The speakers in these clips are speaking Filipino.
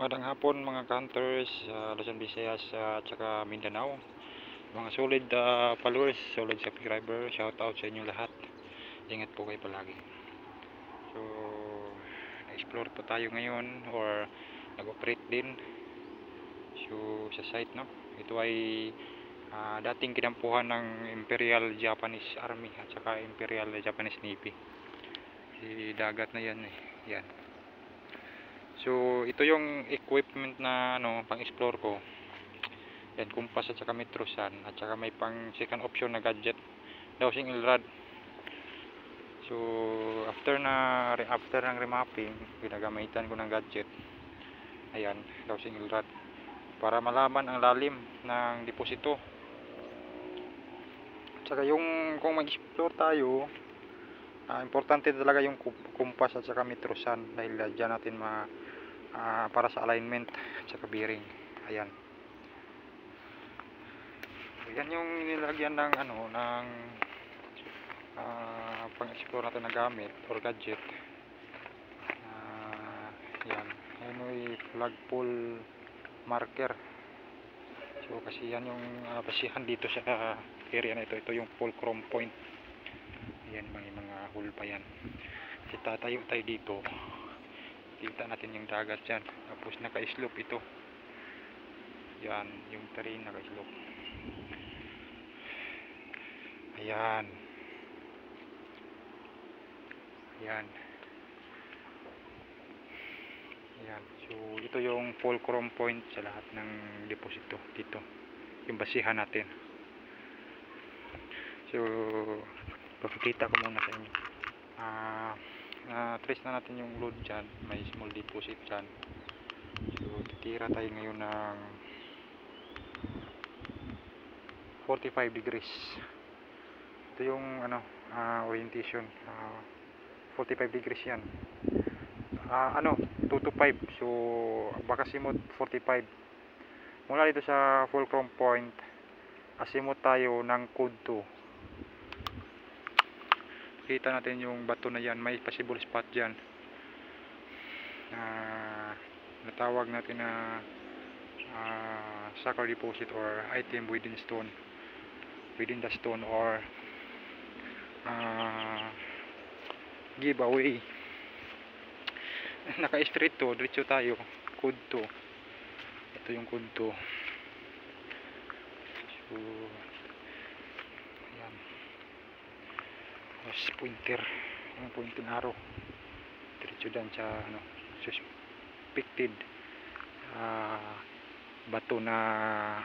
Magandang hapon mga counters sa Luzon, Visayas at saka Mindanao. Mga solid followers, solid subscriber, shout out sa inyo lahat. Ingat po kayo palagi. So, na-explore po tayo ngayon or nag-operate din. So, sa site, no. Ito ay dating kinampuhan ng Imperial Japanese Army at saka Imperial Japanese Navy. Si dagat na yan eh. Yan. So, ito yung equipment na pang-explore ko. Yan, compass at saka metrosan at saka may pang second option na gadget, dowsing rod. So, after ng remapping, ginagamitan ko ng gadget. Ayan, dowsing rod para malaman ang lalim ng deposito. At saka yung kung mag-explore tayo, importante talaga yung compass at saka metrosan dahil diyan natin para sa alignment at saka bearing. Ayan. Yan yung nilagyan ng pang-explore natin na gamit or gadget. Yan. Ayan yung flagpole marker. So kasi yan yung basihan dito sa area na ito. Ito yung fulcrum point. Ayan, mga hole pa yan. Kasi tatayo tayo dito. Kita natin yung dagat dyan. Tapos naka-slope ito. Yan, yung terrain naka-slope. Ayan. Ayan. Ayan. So, ito yung fulcrum point sa lahat ng deposito dito. Yung basihan natin. So, pakikita ko muna sa inyo. Trace na natin yung load dyan. May small deposit dyan. So, titira tayo ngayon ng 45 degrees. Ito yung orientation. 45 degrees yan. 2 to 5. So, bakasimot 45. Mula dito sa fulcrum point, asimot tayo ng code 2. Kita natin yung bato na yan. May possible spot dyan. Natawag natin na sucker deposit or item within the stone or giveaway. Naka-straight to, diretso tayo. Code 2. Ito yung code 2. So, ayan. Tapos pointer. Yung pointing arrow. Diretso dyan sa suspected bato na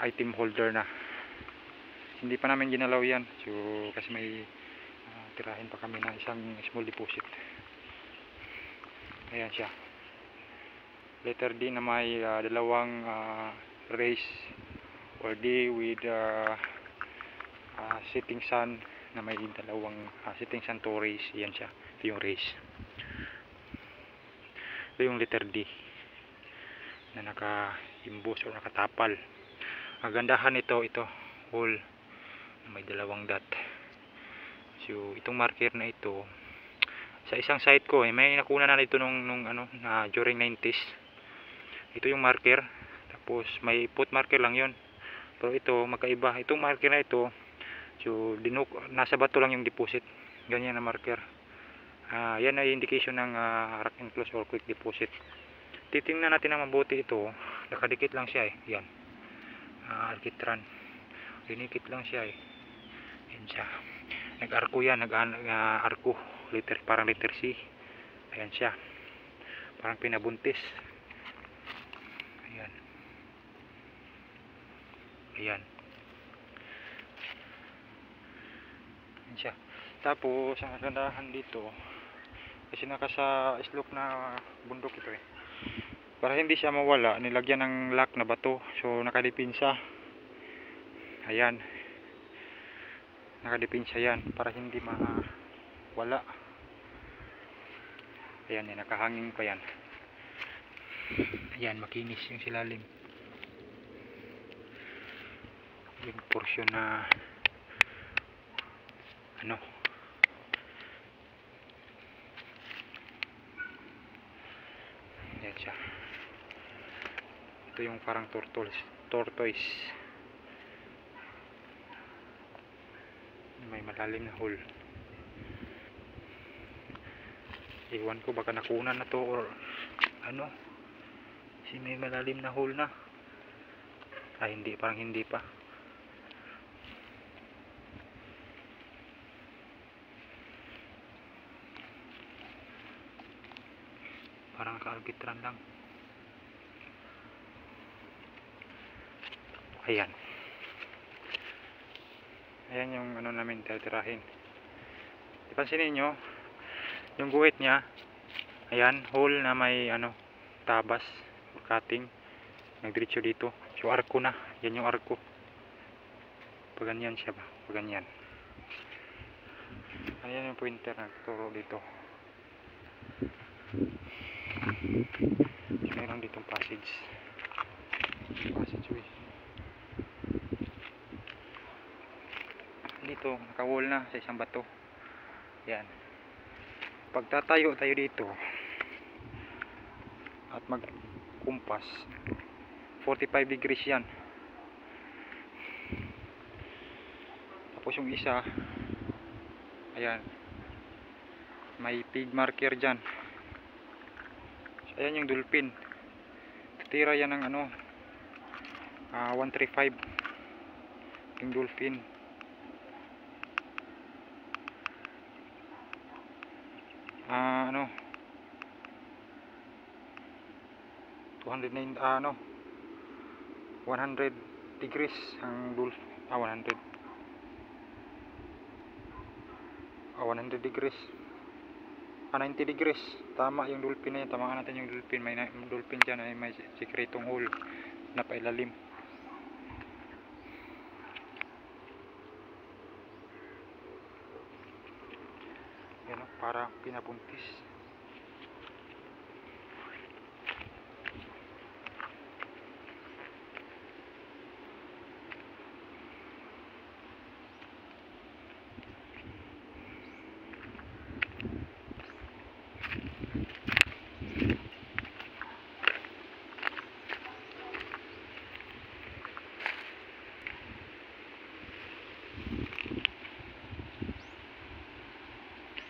item holder na. Hindi pa namin ginalaw yan. So, kasi may tirahin pa kami na isang small deposit. Ayan siya. Letter D na may dalawang rays or D with setting sun na may dalawang setting sun to rays. Ayan siya. Ito yung rays. Ito yung letter D na naka-imbus o nakatapal. Ang gandahan ito hole na may dalawang dot. So, itong marker na ito sa isang site ko may nakuna na dito during 90s. Ito yung marker, tapos may put marker lang yon. Pero ito magkaiba. Itong marker na ito, so nasa bato lang yung deposit. Ganyan na marker. Yan ay indication ng rock enclosed or quick deposit. Titingnan natin na mabuti ito. Nakadikit lang siya eh. Yan. Alkitran. Dinikit lang siya eh. Yan siya. Nag-arko yan. Nag-arko. Parang letter C. Ayan siya. Parang pinabuntis. Ayan. Ayan. Ayan siya. Tapos, ang kagandahan dito, kasi nakasa slope na bundok ito eh. Para hindi siya mawala, nilagyan ng lock na bato. So, nakadipinsa. Ayan. Nakadipinsa yan. Para hindi wala. Ayan, nakahanging pa yan. Ayan, makinis yung silalim. Yung portion na ayan siya. dito yung parang tortoise. May malalim na hole. Iwan ko baka nakunan na to or ano. May malalim na hole na. Ay hindi, parang hindi pa. Parang naka-arbitran lang. Ayan. Ayan yung ano namin titirahin. Ipansinin nyo, yung guhit niya, ayan, hole na may ano, tabas, cutting, nagdiretso dito. So arko na, yan yung arko. Pag ganyan siya ba? Pag ganyan. Ayan yung pointer na turo dito. Mayroon ditong passage way. Dito nakawall na sa isang bato. Yan, pagtatayo tayo dito at magkumpas 45 degrees yan. Tapos yung isa, ayan, may pig marker dyan. Ayan yung dolphin. Tira yan ng ano, 135 yung dolphin. Ano 209 ano 100 degrees ang dolphin. 100 degrees 90 degrees. Tama yung dolphin na yan. Tamaan natin yung dolphin. May dolphin dyan ay may sikretong hole na pailalim. Yan o, para pinabuntis.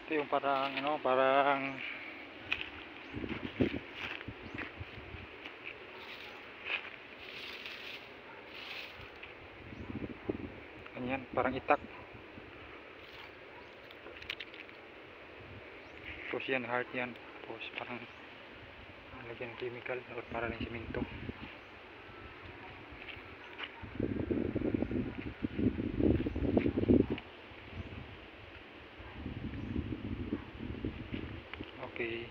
Ito yung parang ano, parang ganyan, parang itak. Tapos yan, heart yan. Tapos parang lagyan ng chemical or parang ng simento. Okay.